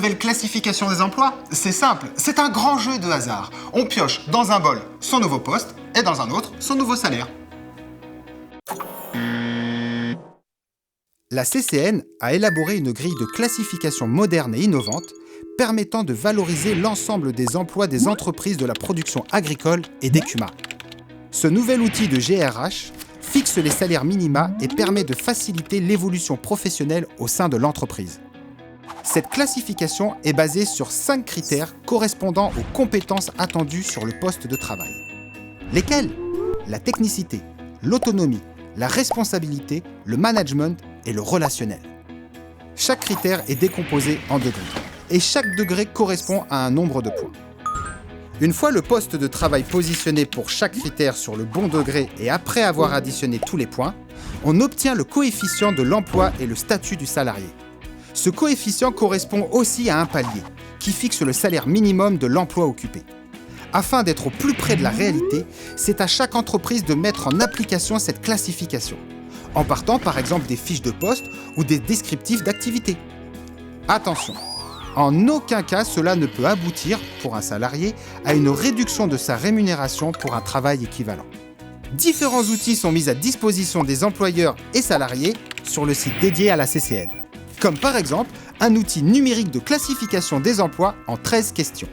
nouvelle classification des emplois? C'est simple, c'est un grand jeu de hasard. On pioche dans un bol son nouveau poste et dans un autre son nouveau salaire. La CCN a élaboré une grille de classification moderne et innovante permettant de valoriser l'ensemble des emplois des entreprises de la production agricole et d'écuma. Ce nouvel outil de GRH fixe les salaires minima et permet de faciliter l'évolution professionnelle au sein de l'entreprise. Cette classification est basée sur 5 critères correspondant aux compétences attendues sur le poste de travail. Lesquels? La technicité, l'autonomie, la responsabilité, le management et le relationnel. Chaque critère est décomposé en degrés, et chaque degré correspond à un nombre de points. Une fois le poste de travail positionné pour chaque critère sur le bon degré et après avoir additionné tous les points, on obtient le coefficient de l'emploi et le statut du salarié. Ce coefficient correspond aussi à un palier, qui fixe le salaire minimum de l'emploi occupé. Afin d'être au plus près de la réalité, c'est à chaque entreprise de mettre en application cette classification, en partant par exemple des fiches de poste ou des descriptifs d'activité. Attention, en aucun cas cela ne peut aboutir, pour un salarié, à une réduction de sa rémunération pour un travail équivalent. Différents outils sont mis à disposition des employeurs et salariés sur le site dédié à la CCN, comme par exemple un outil numérique de classification des emplois en 13 questions.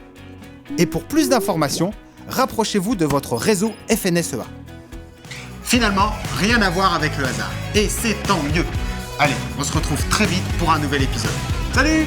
Et pour plus d'informations, rapprochez-vous de votre réseau FNSEA. Finalement, rien à voir avec le hasard. Et c'est tant mieux. Allez, on se retrouve très vite pour un nouvel épisode. Salut!